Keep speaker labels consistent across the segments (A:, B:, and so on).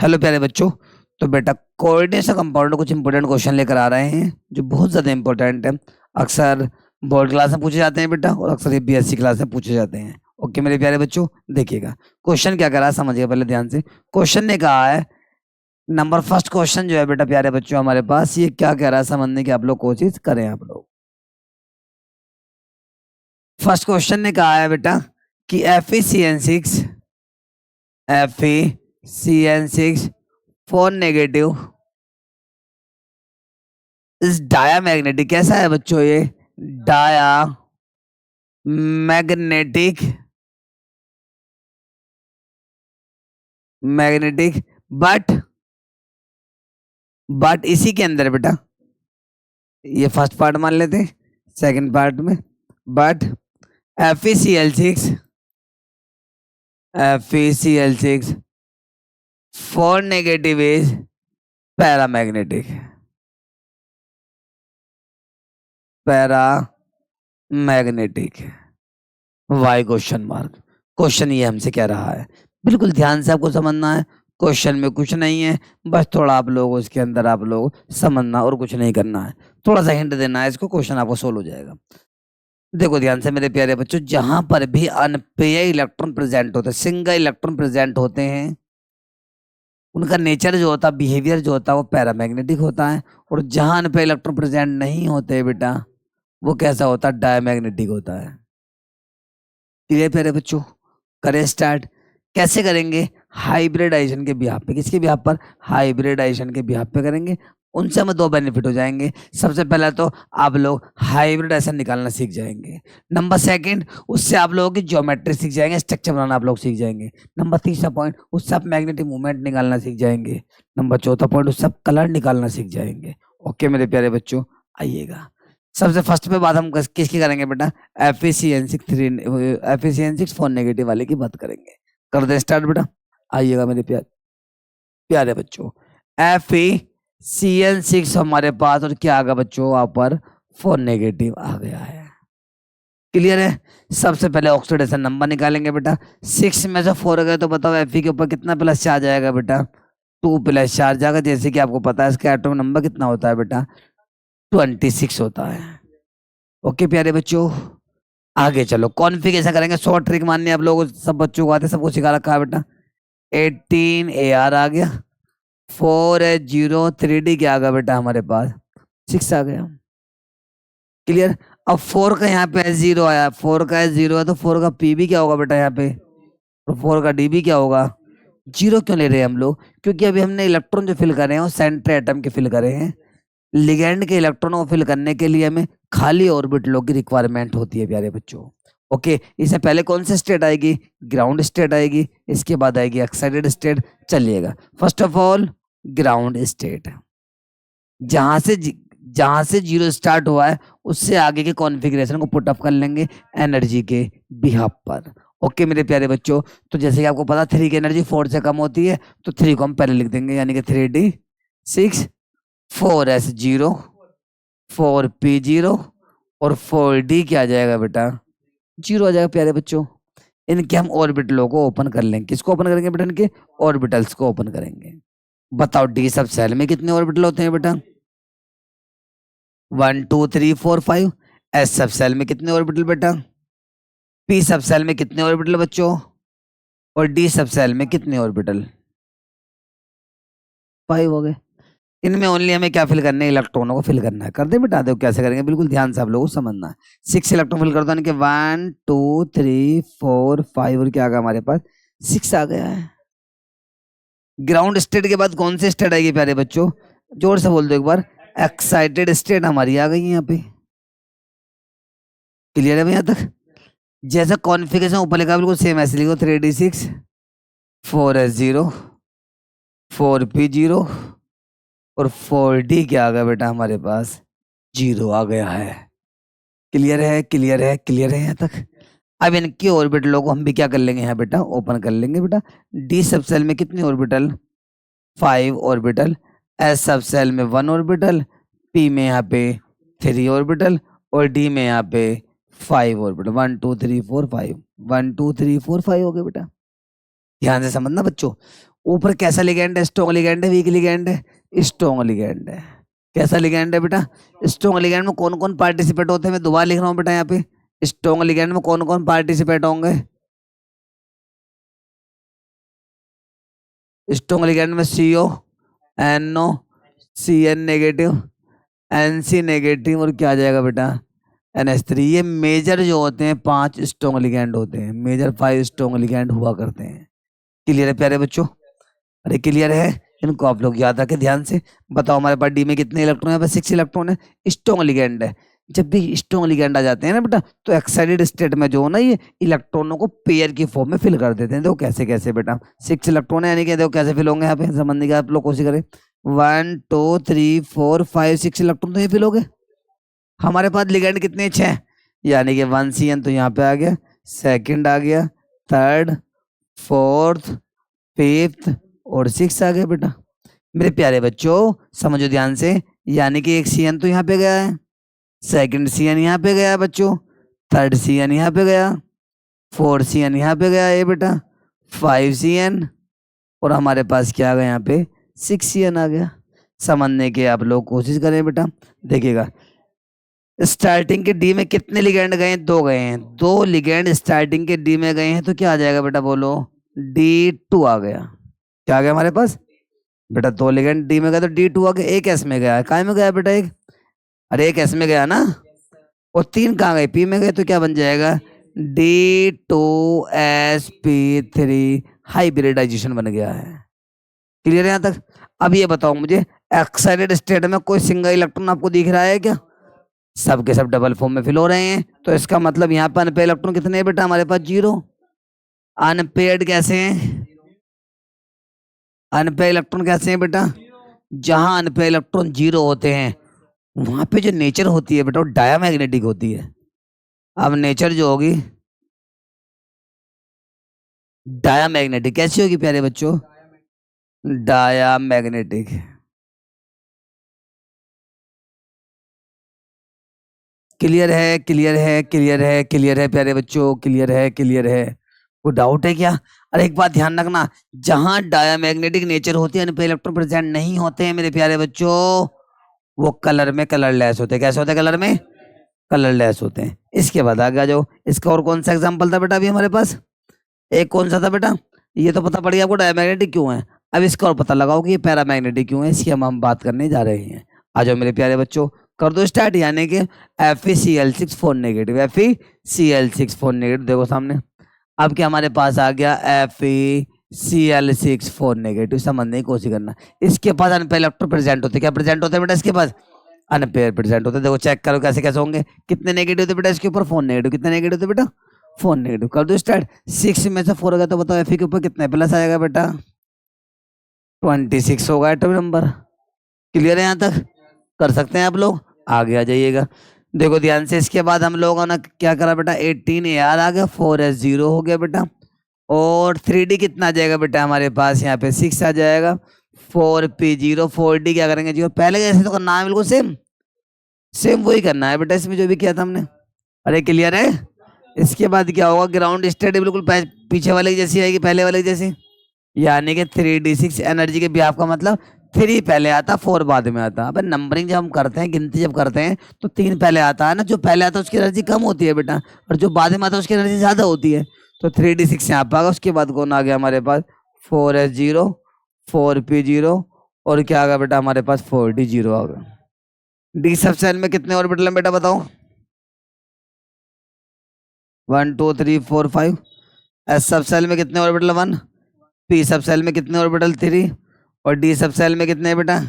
A: Hello प्यारे बच्चों। तो बेटा कोऑर्डिनेशन कंपाउंड कुछ इंपॉर्टेंट क्वेश्चन लेकर आ रहे हैं जो बहुत ज्यादा इंपॉर्टेंट है। अक्सर बोर्ड क्लास में पूछे जाते हैं बेटा, और अक्सर ये बीएससी क्लास में पूछे जाते हैं। ओके मेरे प्यारे बच्चों, देखिएगा क्वेश्चन क्या करा है, समझिएगा पहले ध्यान से। क्वेश्चन ने कहा है, नंबर फर्स्ट क्वेश्चन जो है बेटा प्यारे बच्चों हमारे पास, ये क्या कह रहा है समझने की आप लोग कोशिश करें। आप लोग फर्स्ट क्वेश्चन ने कहा है बेटा कि FeCN6 फोर नेगेटिव इस डाया मैग्नेटिक। कैसा है बच्चों ये? डाया मैग्नेटिक मैग्नेटिक बट इसी के अंदर बेटा, ये फर्स्ट पार्ट मान लेते हैं, सेकंड पार्ट में but FeCl6 four negative is paramagnetic why question mark. Question ये हमसे कह रहा है, बिल्कुल ध्यान से आपको समझना है। क्वेश्चन में कुछ नहीं है, बस थोड़ा आप लोग उसके अंदर आप लोग समझना और कुछ नहीं करना है, थोड़ा सा हिंट देना है इसको, क्वेश्चन आपको सोल्व हो जाएगा। देखो ध्यान से मेरे प्यारे बच्चों, जहां पर भी अनपेय इलेक्ट्रॉन प्रेजेंट होते हैं, सिंगल इलेक्ट्रॉन प्रेजेंट होते हैं, उनका नेचर जो होता है, बिहेवियर जो होता है, वो पैरामैग्नेटिक होता है। और जहां अनपेय इलेक्ट्रॉन प्रेजेंट नहीं होते बेटा, वो कैसा होता है? डायमैग्नेटिक होता है। क्लियर प्यारे बच्चों? करें स्टार्ट। कैसे करेंगे? हाइब्रिडाइजेशन के बिहाफ पे। किसके बिहाफ पर? हाइब्रिडाइजेशन के बिहाफ पे करेंगे। उनसे हमें दो बेनिफिट हो जाएंगे। सबसे पहला तो आप लोग हाइब्रिडाइजेशन निकालना सीख जाएंगे। नंबर सेकंड, उससे आप लोगों की ज्योमेट्री सीख जाएंगे, स्ट्रक्चर बनाना आप लोग सीख जाएंगे। नंबर तीसरा पॉइंट, उससे आप मैग्नेटिक मूवमेंट निकालना सीख जाएंगे। नंबर चौथा पॉइंट, उससे आप कलर निकालना सीख जाएंगे। ओके मेरे प्यारे बच्चों, आइएगा। सबसे फर्स्ट पे बात हम किसकी करेंगे बेटा? FeCN6 फोर नेगेटिव वाले की बात करेंगे। कर दे स्टार्ट बेटा, आइएगा मेरे प्यारे बच्चों। FeCN6 हमारे पास, और क्या आ गया बच्चों वहां पर? फोर नेगेटिव आ गया है। क्लियर है? सबसे पहले ऑक्सीडेशन नंबर निकालेंगे बेटा। 6 में से 4 गए तो बताओ Fe के ऊपर कितना प्लस चार्ज आएगा बेटा? 2 प्लस चार्ज आएगा। जैसे कि आपको पता है इसका एटॉमिक नंबर कितना होता है बेटा? 26 होता है। ओके प्यारे बच्चों, आगे चलो कॉन्फ़िगरेशन करेंगे। शॉर्ट ट्रिक माननी आप लोग सब बच्चों को आते, सबको सिखा रखा है बेटा। 18 AR आ गया, 4H0 3D क्या आ गया बेटा हमारे पास? 6 आ गया। क्लियर? अब 4 का यहाँ पे H0 आया, 4 का H0 है तो 4 का P भी क्या होगा बेटा यहाँ पे? और 4 का D भी क्या होगा? 0 क्यों ले रहे हैं हम लोग? क्योंकि अभी हमने इलेक्ट्रॉन जो फिल करे हैं वो सेंटर एटम के फिल करे हैं। लिगेंड के इलेक्ट्रॉनों को फिल करने के लिए हमें खाली ऑर्बिटलों की रिक्वायरमेंट होती है प्यारे बच्चों। ओके, इससे पहले कौन सी स्टेट आएगी? ग्राउंड स्टेट आएगी, इसके बाद आएगी एक्साइटेड स्टेट। चलिएगा, first of all ground state, जहां से 0 स्टार्ट हुआ है उससे आगे के कॉन्फ़िगरेशन को पुट अप कर लेंगे एनर्जी के बिहाफ पर। ओके मेरे प्यारे बच्चों, तो जैसे कि आपको पता 3 की एनर्जी 4 से कम होती है, तो 3 को हम पहले लिख देंगे, यानी कि 3D6 4S0 4P0 और 4D क्या आ जाएगा बेटा? 0 आ जाएगा प्यारे बच्चों। इनके हम ऑर्बिटलों को ओपन कर लेंगे। किसको ओपन करेंगे बेटा? इनके ऑर्बिटल्स को ओपन करेंगे। बताओ डी सब सेल में कितने ऑर्बिटल होते हैं बेटा? 1 2 3 4 5। एस सब सेल में कितने ऑर्बिटल बेटा? पी सब सेल में कितने ऑर्बिटल बच्चों? और डी सब सेल में कितने ऑर्बिटल? 5 हो गए। इनमें ओनली हमें क्या फिल करना है? इलेक्ट्रॉनों को फिल करना है। कर दे बेटा, दो कैसे करेंगे, बिल्कुल ध्यान से आप लोगों को समझना है। 6 इलेक्ट्रॉन फिल कर दो, यानी कि 1 2 3 4 5 और क्या आ गया हमारे पास? 6 आ गया है। ग्राउंड स्टेट के बाद कौन सी स्टेट आएगी प्यारे बच्चों? जोर से बोल दो एक बार। एक्साइटेड स्टेट हमारी आ गई है यहाँ पे। क्लियर है भैया तक? जैसा कॉन्फ़िगरेशन ऊपर लिखा बिल्कुल सेम ऐसे लिखो। 3D6 4S0 4P0 और 4D क्या आ गया बेटा हमारे पास? 0 आ गया है। क्लियर है? क्लियर है? क्लियर है यहाँ तक? अब इनके ऑर्बिटलों को हम भी क्या कर लेंगे यहाँ बेटा? ओपन कर लेंगे बेटा। डी सब सेल में कितने ऑर्बिटल? 5 ऑर्बिटल। एस सब सेल में 1 ऑर्बिटल। पी में यहाँ पे 3 ऑर्बिटल और डी में यहाँ पे 5 ऑर्बिटल। 1 2 3 4 5 1 2 3 4 5 हो गए बेटा। ध्यान से समझना बच्चों। ऊपर कैसा लिगेंड है? स्ट्रॉन्ग लिगेंड है, वीक लिगेंड है? स्ट्रॉन्ग लिगेंड है। कैसा लिगेंड है बेटा? स्ट्रॉन्ग लिगेंड में कौन कौन पार्टिसिपेट होते हैं? मैं दोबारा लिख रहा हूँ बेटा यहाँ पे, स्ट्रॉन्ग लिगेंड में कौन कौन पार्टिसिपेट होंगे? स्ट्रॉन्ग लिगेंड में CO, NO, CN negative, NC negative, और क्या आ जाएगा बेटा? NH3। ये मेजर जो होते हैं 5 स्ट्रॉन्ग लिगेंड होते हैं, मेजर 5 स्ट्रॉन्ग लिगेंड हुआ करते हैं। क्लियर है प्यारे बच्चों? अरे क्लियर है? इनको आप लोग याद रखें ध्यान से। बताओ हमारे पास डी में कितने इलेक्ट्रॉन है? 6 इलेक्ट्रॉन है। स्ट्रॉन्ग लिगेंड है। जब भी स्ट्रॉन्ग लिगेंड आ जाते हैं ना बेटा, तो एक्साइटेड स्टेट में जो है ना, ये इलेक्ट्रॉनों को पेयर की फॉर्म में फिल कर देते हैं। देखो कैसे कैसे बेटा, 6 इलेक्ट्रॉन है, यानी कि देखो कैसे फिल होंगे यहाँ पे, समझने का आप लोग कोशिश करें। 1 2 3 4 5 6 इलेक्ट्रॉन तो ये फिल हो गए। हमारे पास लिगेंड कितने? 6, यानी कि 1CN तो यहाँ पे आ गया, सेकंड आ गया, थर्ड, फोर्थ, फिफ्थ और 6 आ गया बेटा। मेरे प्यारे बच्चों समझो ध्यान से, यानी कि एक CN तो यहाँ पे गया है, सेकंड CN यहाँ पे गया बच्चों, थर्ड CN यहाँ पे गया, 4CN यहाँ पे गया ये बेटा, 5CN, और हमारे पास क्या आ गया यहाँ पे? 6CN आ गया। समझने के आप लोग कोशिश करें बेटा। देखिएगा स्टार्टिंग के डी में कितने लिगेंड गए हैं? 2 गए हैं। 2 लिगेंड स्टार्टिंग के डी में गए हैं, तो क्या आ जाएगा बेटा? बोलो, D2 आ गया। क्या आ गया हमारे पास बेटा? 2 लिगेंड डी में गया तो D2 आ गया। एक एस में गया है, काय में गया बेटा? एक, अरे एक एस में गया ना, और 3 कहाँ गए? P में गए, तो क्या बन जाएगा? D2sp3 हाइब्रिडाइजेशन बन गया है। क्लियर है यहाँ तक? अब ये बताओ मुझे, एक्साइटेड स्टेट में कोई सिंगल इलेक्ट्रॉन आपको दिख रहा है क्या? सब के सब डबल फॉर्म में फिल हो रहे हैं, तो इसका मतलब यहाँ पे अनपेयर्ड इलेक्ट्रॉन कितने हैं बेटा? हमारे पास 0। अनपेयर्ड कैसे हैं? अनपेयर्ड इलेक्ट्रॉन कैसे हैं बेटा? जहां अनपेयर्ड इलेक्ट्रॉन 0 होते हैं, वहां पे जो नेचर होती है बेटा, वो डायामैग्नेटिक होती है। अब नेचर जो होगी डायामैग्नेटिक, कैसी होगी प्यारे बच्चों? डायामैग्नेटिक। क्लियर है? क्लियर है? क्लियर है? क्लियर है प्यारे बच्चों? क्लियर है? क्लियर है? कोई डाउट है क्या? अरे एक बात ध्यान रखना, जहां डायामैग्नेटिक नेचर होती है, पे इलेक्ट्रॉन प्रेजेंट नहीं होते हैं मेरे प्यारे बच्चों, वो कलर में कलरलेस होते हैं। कैसे होते हैं? कलर में कलरलेस होते हैं। इसके बाद आ गया जो इसका और कौन सा एग्जांपल था बेटा? अभी हमारे पास एक कौन सा था बेटा? ये तो पता पड़ गया आपको डायमैग्नेटिक क्यों है। अब इसका और पता लगाओ कि ये पैरामैग्नेटिक क्यों है, इसकी हम बात करने जा रहे हैं। आ जाओ मेरे प्यारे बच्चों, कर दो स्टार्ट। यानी कि FeCl6 4 नेगेटिव, FeCl6 4 नेगेटिव, देखो सामने। अब क्या हमारे पास आ गया? FeCl6 4 negative. समझने की कोशिश करना, इसके पास अनपेयर इलेक्ट्रॉन प्रेजेंट होते। क्या प्रेजेंट होते हैं बेटा? इसके पास अनपेयर प्रेजेंट होते। देखो चेक करो कैसे कैसे होंगे। कितने नेगेटिव थे बेटा इसके ऊपर? 4 नेगेटिव। कितने नेगेटिव थे बेटा? 4 नेगेटिव। कर दो स्टार्ट। 6 में से 4 होगा तो बताओ Fe के ऊपर कितने प्लस आएगा बेटा? 26 होगा एटम नंबर। क्लियर है यहाँ तक? कर सकते हैं आप लोग? आगे आ जाइएगा, देखो ध्यान से। इसके बाद हम लोगों ने क्या करा बेटा? 18Ar आ गया, 4s0 हो गया बेटा, और 3D कितना आ जाएगा बेटा? हमारे पास यहाँ पे 6 आ जाएगा, 4p0, 4D क्या करेंगे? 0। पहले जैसे तो करना है, बिल्कुल सेम सेम वही करना है बेटा, इसमें जो भी किया था हमने। अरे क्लियर है? इसके बाद क्या होगा? ग्राउंड स्टेट बिल्कुल पीछे वाले की जैसी आएगी, पहले वाले की जैसी, यानी कि 3d6 एनर्जी के बिहाफ का मतलब 3 पहले आता, 4 बाद में आता। अब नंबरिंग जब हम करते हैं, गिनती जब करते हैं, तो 3 पहले आता है ना। जो पहले आता है उसकी एनर्जी कम होती है बेटा, और जो बाद में आता है उसकी एनर्जी ज्यादा होती है। तो 3d6 यहाँ पर आ गया। उसके बाद कौन आ गया हमारे पास? 4s0, 4p0, और क्या आ गया बेटा हमारे पास? 4d0 आ गया। डी सब सेल में कितने ऑर्बिटल हैं बेटा? बताओ। 1 2 3 4 5। एस सब सेल में कितने ऑर्बिटल? 1। पी सब सेल में कितने ऑर्बिटल? 3। और डी सब सेल में कितने बेटा?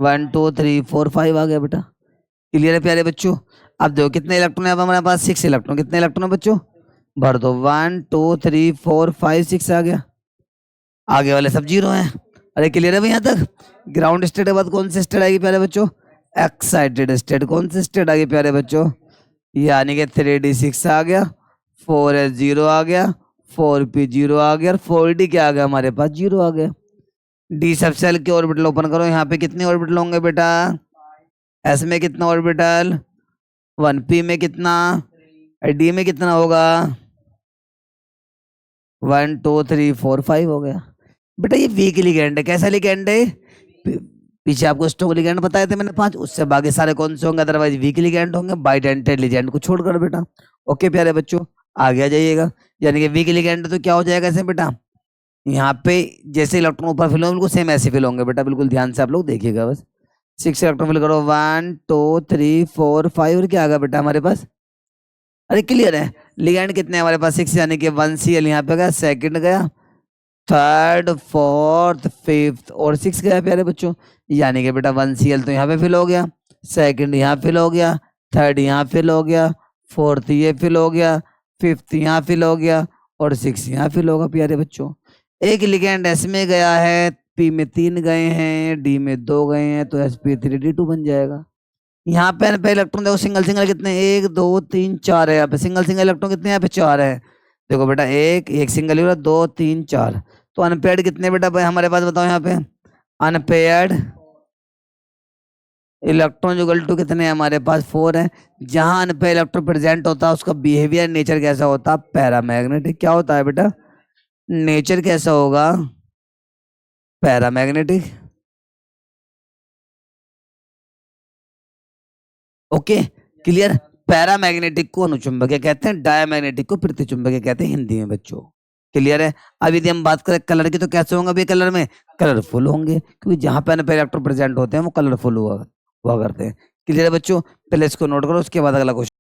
A: 1 2 3 4 5 आ गया बेटा। क्लियर है प्यारे बच्चों? अब देखो कितने इलेक्ट्रॉन है अब हमारे पास? 6 इलेक्ट्रॉन। कितने इलेक्ट्रॉन है बच्चों? भर दो। 1 2 3 4 5 6 आ गया। आगे वाले सब 0 हैं। अरे क्लियर है भाई यहाँ तक? ग्राउंड स्टेट के बाद कौन सी स्टेट आएगी प्यारे बच्चों? Excited state. कौन सी स्टेट आ गई प्यारे बच्चों? यानी कि 3d6 आ गया, 4s0 आ गया, 4p0 आ गया, और 4d क्या आ गया हमारे पास? 0 आ गया। डी सब सेल के ऑर्बिटल ओपन करो। यहाँ पे कितने ऑर्बिटल होंगे बेटा? एस में कितना ऑर्बिटल? 1p में कितना? डी में कितना होगा? 1 2 3 4 5 हो गया। बेटा ये वीक लिगेंड है। कैसा लिगेंड है? पीछे आपको स्ट्रॉन्ग लिगेंड बताए थे मैंने 5, उससे बाकी सारे कौन से होंगे? अदरवाइज वीक लिगेंड होंगे, बाइडेंटेड लिगेंड को छोड़कर बेटा। ओके प्यारे बच्चों, आगे आ जाइएगा। यानी कि वीक लिगेंड तो क्या हो जाएगा ऐसे बेटा, यहाँ पे जैसे इलेक्ट्रॉन ऊपर फिल होंगे बिल्कुल सेम ऐसे फिल होंगे बेटा, बिल्कुल ध्यान से आप लोग देखिएगा बस। 6 इलेक्ट्रॉन फिल करो, 1 2 3 4 5, और क्या आ गया बेटा हमारे पास? अरे क्लियर है। लिगेंड कितने हैं हमारे पास? 6, यानी कि 1 Cl यहाँ पे गया, सेकंड गया, थर्ड, फोर्थ, फिफ्थ और 6 गया प्यारे बच्चों। यानी कि बेटा 1 Cl तो यहाँ पे फिल हो गया, सेकंड यहाँ फिल हो गया, थर्ड यहाँ फिल हो गया, फोर्थ ये फिल हो गया, फिफ्थ यहाँ फिल हो गया और 6 यहाँ फिल होगा प्यारे बच्चों। एक लिगेंड एस में गया है, पी में 3 गए हैं, डी में 2 गए हैं, तो sp3d2 बन जाएगा। यहाँ पे इलेक्ट्रॉन देखो, सिंगल सिंगल कितने, 1 2 3 4 है। यहाँ पे सिंगल सिंगल इलेक्ट्रॉन कितने, यहाँ पे 4 है। देखो बेटा, एक एक सिंगल ही 2 3 4, तो अनपेयर्ड कितने बेटा भाई हमारे पास बताओ? यहाँ पे अनपेयर्ड इलेक्ट्रॉन जो टू कितने हैं हमारे पास? 4 है। जहां अनपेयर्ड इलेक्ट्रॉन प्रेजेंट होता है उसका बिहेवियर नेचर कैसा होता है? पैरामैग्नेटिक। क्या होता है बेटा? नेचर कैसा होगा? पैरामैग्नेटिक। Okay clear. पैरामैग्नेटिक को अनुचुंबकीय कहते हैं, डायमैग्नेटिक को प्रतिचुंबकीय कहते हैं हिंदी में बच्चों। क्लियर है। अब यदि हम बात करें कलर की, तो कैसे होंगे अभी कलर में? कलरफुल होंगे, क्योंकि जहां पे अनपेयर्ड इलेक्ट्रॉन प्रेजेंट होते हैं वो कलरफुल हुआ करते हैं। क्लियर है बच्चों? पहले इसको नोट करो, उसके बाद अगला क्वेश्चन।